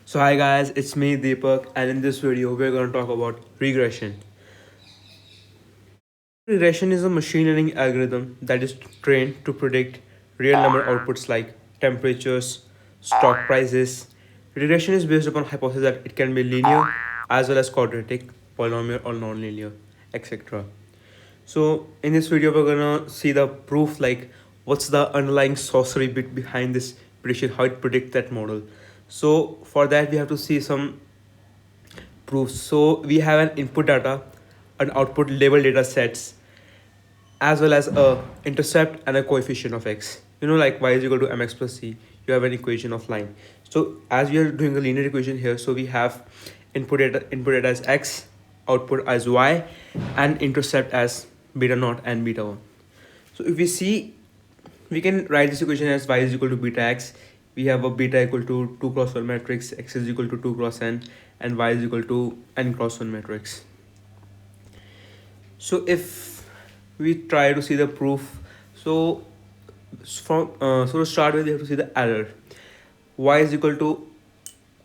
So hi guys, it's me Deepak, and in this video we're going to talk about regression. Regression is a machine learning algorithm that is trained to predict real number outputs like temperatures, stock prices. Regression is based upon hypothesis that it can be linear as well as quadratic, polynomial or nonlinear, etc. So in this video we're gonna see the proof, like what's the underlying sorcery bit behind this prediction, how it predicts that model. So for that we have to see some proofs. So we have an input data, an output label data sets, as well as a intercept and a coefficient of x. Like y is equal to mx plus c. You have an equation of line. So as we are doing a linear equation here, so we have input data as x, output as y, and intercept as beta naught and beta 1. So if we see, we can write this equation as y is equal to beta x. We have a beta equal to 2 cross 1 matrix, x is equal to 2 cross n, and y is equal to n cross 1 matrix. So if we try to see the proof, so to start with, we have to see the error. Y is equal to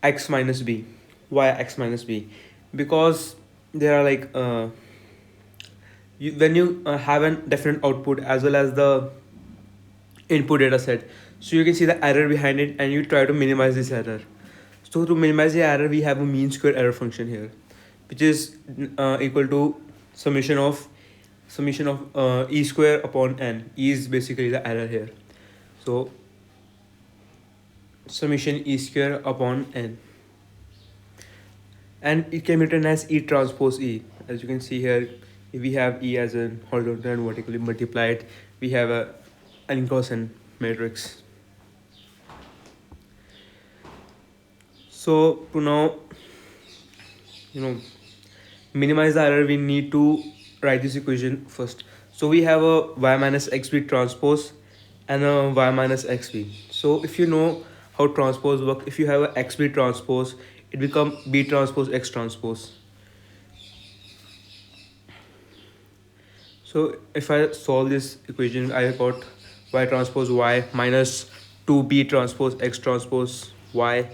x minus b. Why x minus b? Because there are like when you have a definite output as well as the input data set, so you can see the error behind it and you try to minimize this error. So to minimize the error, we have a mean square error function here, which is equal to summation of e square upon n. E is basically the error here. So summation e square upon n, and it can be written as E transpose E. As you can see here, if we have E as a horizontal and vertically multiplied, we have a n cross n matrix. So to now, minimize the error, we need to write this equation first. So we have a y minus xb transpose and a y minus xb. So if you know how transpose work, if you have a xb transpose, it become b transpose x transpose. So if I solve this equation, I got y transpose y minus 2b transpose x transpose y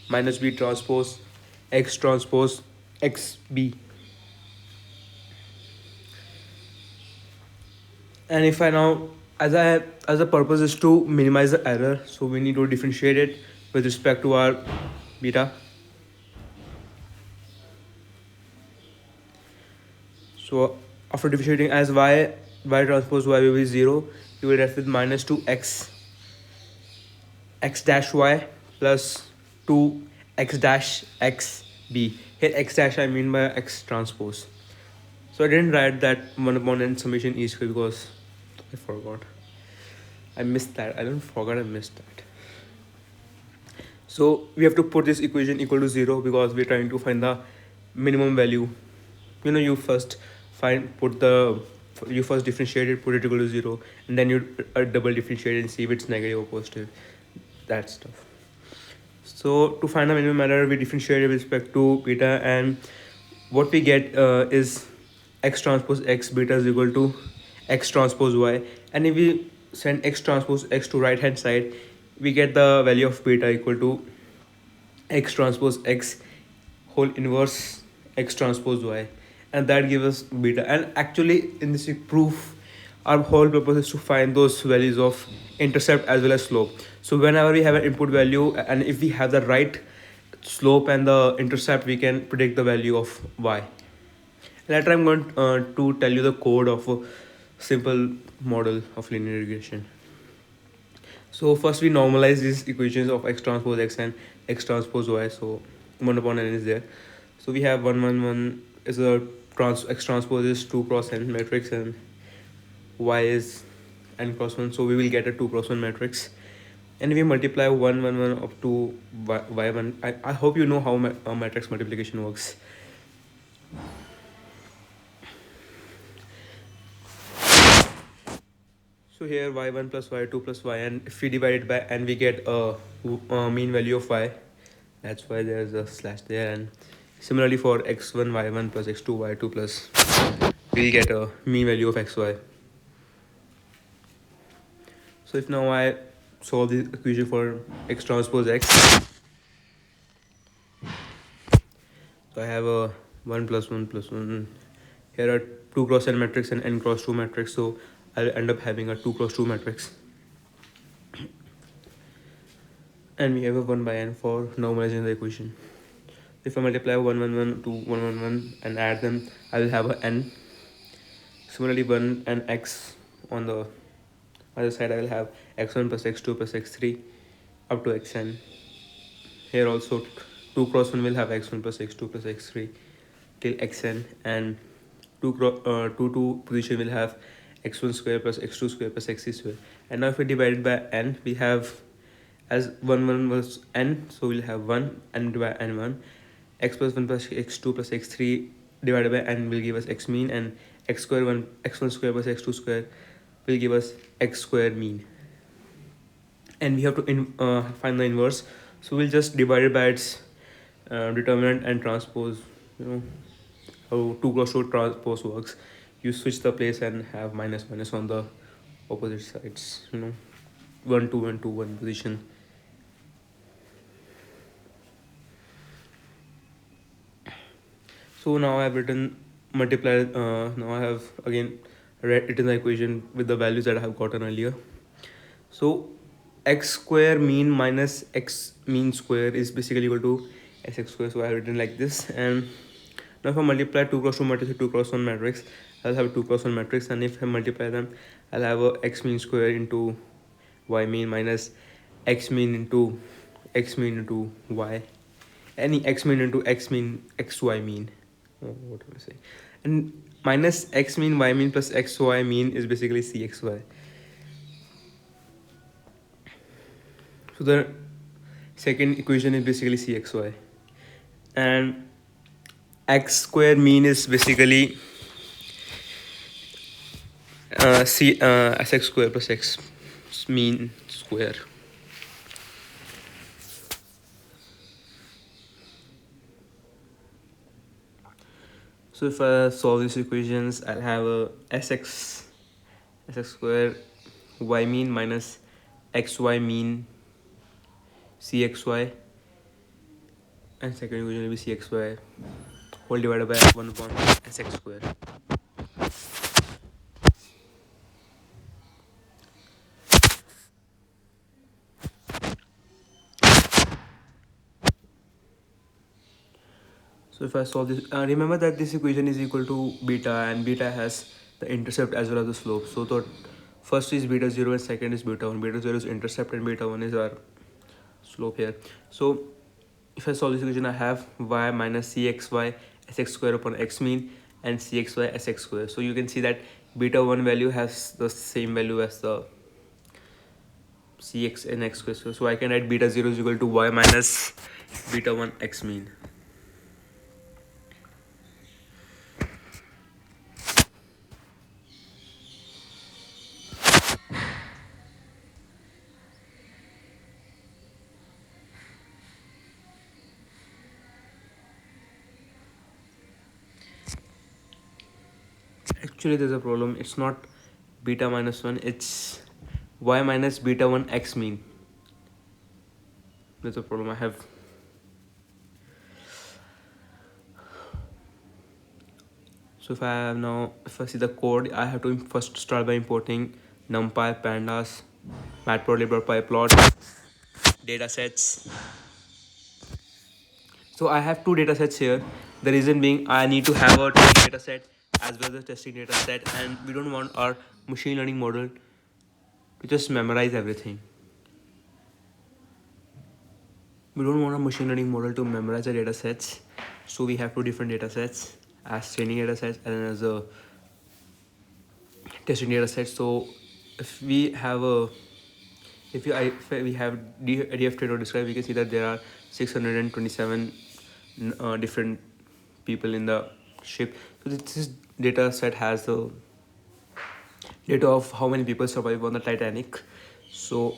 minus b transpose x transpose xb. And if I now, as the purpose is to minimize the error, so we need to differentiate it with respect to our beta. So after differentiating as y transpose y will be 0, you will left with minus 2x x dash y plus 2 x dash x b. Here x dash I mean by x transpose. So I didn't write that 1 upon n summation e square because I forgot. I missed that. I don't forget, I missed that. So we have to put this equation equal to 0 because we're trying to find the minimum value. You first you first differentiate it, put it equal to 0, and then you double differentiate and see if it's negative or positive, that stuff. So to find the minimum error, we differentiate with respect to beta, and what we get is x transpose x beta is equal to x transpose y. And if we send x transpose x to right hand side, we get the value of beta equal to x transpose x whole inverse x transpose y, and that gives us beta. And actually in this proof, our whole purpose is to find those values of intercept as well as slope. So whenever we have an input value, and if we have the right slope and the intercept, we can predict the value of y. Later I'm going to tell you the code of a simple model of linear regression. So first we normalize these equations of x transpose x and x transpose y. So 1 upon n is there. So we have 1 1 1 is a x transpose is 2 cross n matrix, and y is n cross 1. So we will get a 2 cross 1 matrix. And we multiply 1 1 1 up to y1. I hope you know how matrix multiplication works. So here y1 plus y2 plus yn, if we divide it by n, we get a mean value of y. That's why there's a slash there. And similarly for x1 y1 plus x2 y2 plus, we'll get a mean value of xy. So if now I solve the equation for x transpose x, So I have a 1 plus 1 plus 1. Here are 2 cross n matrix and n cross 2 matrix. So I'll end up having a 2 cross 2 matrix. And we have a 1 by n for normalizing the equation. If I multiply 1 1 1 to 1 1 1 and add them, I will have a n. Similarly, 1 and x on the other side, I will have x1 plus x2 plus x3 up to xn. Here also 2 cross 1 will have x1 plus x2 plus x3 till xn, and 2 position will have x1 square plus x2 square plus x3 square. And now if we divide it by n, we have, as 1 1 was n, so we'll have 1 and by n1. X plus 1 plus x2 plus x3 divided by n will give us x mean, and x1 square plus x2 square will give us x square mean. And we have to find the inverse, so we'll just divide it by its determinant and transpose. You know how 2 cross 2 transpose works. You switch the place and have minus minus on the opposite sides. 1 2 1 2 1 position. So now I have written multiplied. Now I have again written the equation with the values that I have gotten earlier. So x square mean minus x mean square is basically equal to sx square. So I have written like this. And now if I multiply 2 cross 2 matrix with 2 cross 1 matrix, I'll have a 2 cross 1 matrix. And if I multiply them, I'll have a x mean square into y mean minus x mean into y. Any x mean into x mean xy mean. What do I say? And minus x mean y mean plus xy mean is basically cxy. So the second equation is basically cxy, and x square mean is basically sx square plus x mean square. So if I solve these equations, I'll have a sx square y mean minus xy mean cxy, and second equation will be cxy whole divided by 1 upon sx square. So if I solve this, remember that this equation is equal to beta, and beta has the intercept as well as the slope. So the first is beta 0 and second is beta 1. Beta 0 is intercept and beta 1 is our slope here. So if I solve this equation, I have y minus cxy sx square upon x mean and cxy sx square. So you can see that beta 1 value has the same value as the cx and x square. So I can write beta 0 is equal to y minus beta 1 x mean. Actually there's a problem. It's not beta minus 1, it's y minus beta 1 x mean. There's a problem I have. So if I see the code, I have to first start by importing numpy, pandas, matplotlib, pyplot, datasets. So I have 2 datasets here. The reason being, I need to have a training dataset as well as a testing dataset, and we don't want our machine learning model to just memorize everything. We don't want a machine learning model to memorize the datasets, so we have 2 different datasets, as training datasets and as a testing dataset. So if we have DF train or describe, we can see that there are 627 different people in the ship. So this data set has the data of how many people survive on the Titanic. So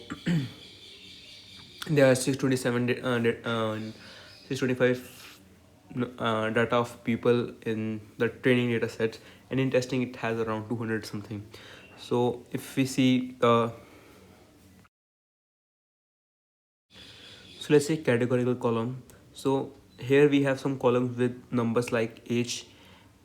there are 625 data of people in the training data set, and in testing it has around 200 something. So if we see so let's say categorical column. So here we have some columns with numbers like age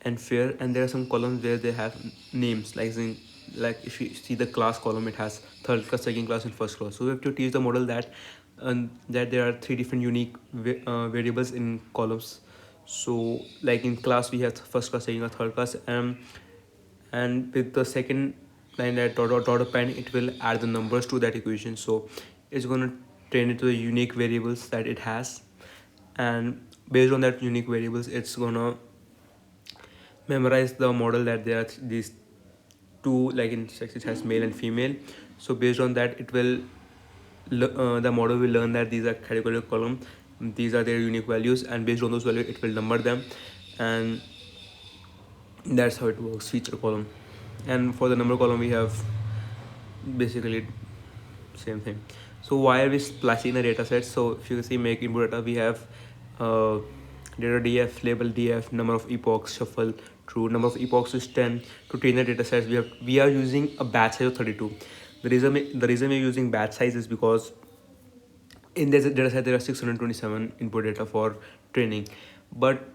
and fair, and there are some columns where they have names like if you see the class column, it has third class, second class, and first class. So we have to teach the model that that there are three different unique variables in columns. So like in class we have first class, second class, third class, and with the second line that dot append, it will add the numbers to that equation. So it's going to train it to the unique variables that it has, and based on that unique variables, it's gonna memorize the model that there are these two, like in sex it has male and female. So based on that, it will the model will learn that these are category column, these are their unique values, and based on those values it will number them. And that's how it works, feature column. And for the number column we have basically same thing. So why are we splashing the data set? So if you see make input data, we have uh, data df, label df, number of epochs, shuffle true, number of epochs is 10. To train the data sets, we are using a batch size of 32. The reason we're using batch size is because in this data set there are 627 input data for training, but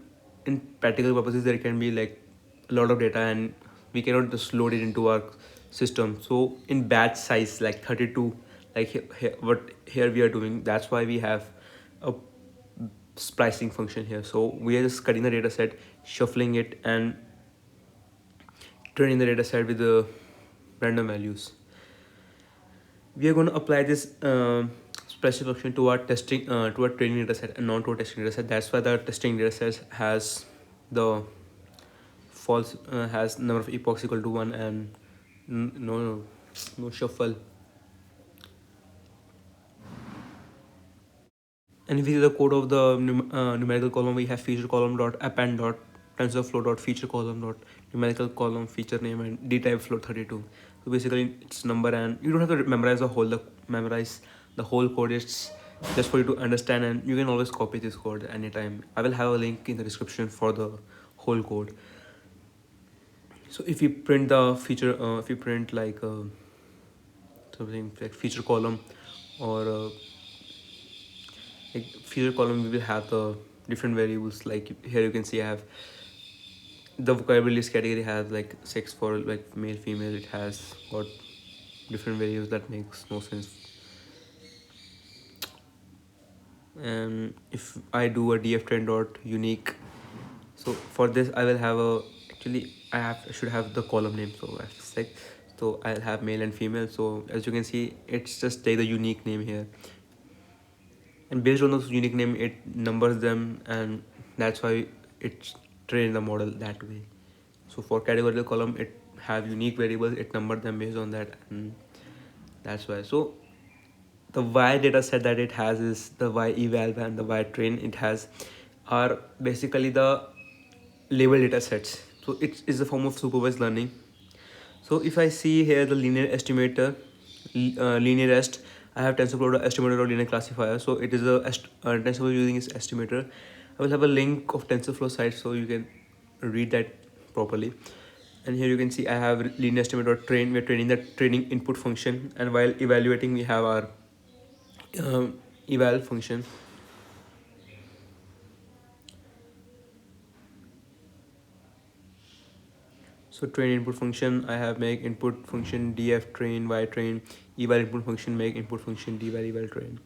in practical purposes there can be like a lot of data, and we cannot just load it into our system. So in batch size like 32, like what here we are doing, that's why we have a splicing function here. So we are just cutting the data set, shuffling it, and training the data set with the random values. We are going to apply this special function to our testing to our training data set and not to our testing data set. That's why the testing data set has the false has number of epochs equal to 1 and no shuffle. And if we see the code of the numerical column, we have feature column dot append dot tensorflow dot feature column dot numerical column feature name and dtype float 32. So basically it's number, and you don't have to memorize the whole code. It's just for you to understand, and you can always copy this code anytime. I will have a link in the description for the whole code. So if you print the feature, if you print like something like feature column or like feature column, we will have the different variables. Like here you can see I have the vocabulary list category has like sex for like male female, it has got different variables that makes no sense. And if I do a df train dot unique, so for this I will have a actually I should have the column name. So I have sex, so I'll have male and female. So as you can see, it's just take the unique name here, and based on those unique name it numbers them, and that's why it's trained the model that way. So for categorical column it have unique variables, it numbered them based on that, and that's why. So the y data set that it has is the y eval and the y train it has are basically the label data sets. So it is a form of supervised learning. So if I see here the linear estimator, linear est, I have TensorFlow estimator or linear classifier. So it is a TensorFlow using its estimator. I will have a link of TensorFlow site so you can read that properly. And here you can see I have linear estimator train. We're training the training input function, and while evaluating we have our eval function. So train input function, I have make input function df train y train, eval input function make input function dval eval train.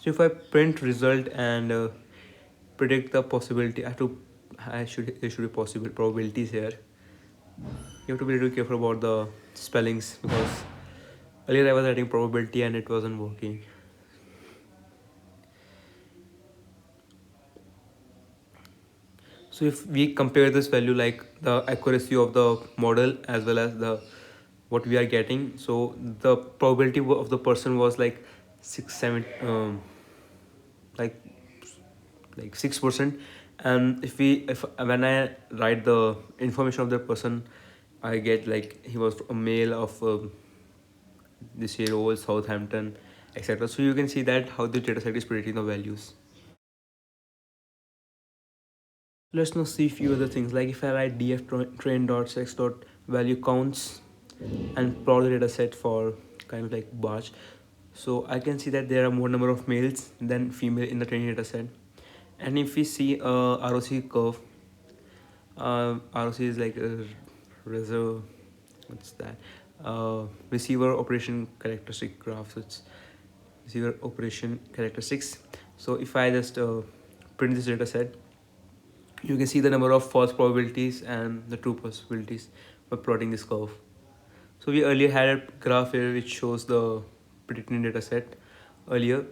So if I print result and predict the possibility, there should be possible probabilities here. You have to be really careful about the spellings, because earlier I was writing probability and it wasn't working. So if we compare this value, like the accuracy of the model as well as the what we are getting, so the probability of the person was like 6 7 like 6%. And if when I write the information of the person, I get like he was a male of this year old, Southampton, etc. So you can see that how the dataset is predicting the values. Let's now see a few other things. Like if I write df train dot sex dot value counts and plot the data set for kind of like batch. So I can see that there are more number of males than female in the training data set. And if we see a ROC curve, ROC is like a reserve, what's that? Receiver operation characteristic graph. So it's receiver operation characteristics. So if I just print this data set, you can see the number of false probabilities and the true possibilities by plotting this curve. So we earlier had a graph here which shows the predicting data set earlier.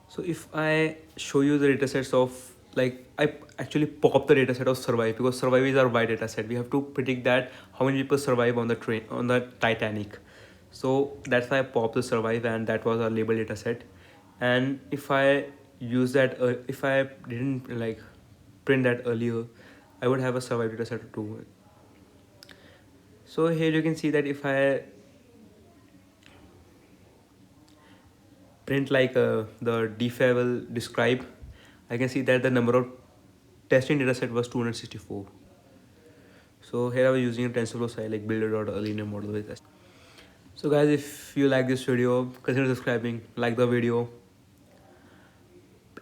So if I show you the data sets of, like, I actually pop the data set of survive, because survive is our Y data set. We have to predict that how many people survive on the train, on the Titanic. So that's why I pop the survive, and that was our label data set. And if I use that, if I didn't like print that earlier, I would have a survive data set too. So here you can see that if I print like the DFA will describe, I can see that the number of testing dataset was 264. So here I was using a TensorFlow site like builder.linear model with test. So guys, if you like this video, consider subscribing, like the video,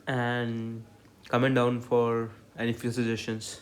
and comment down for any future suggestions.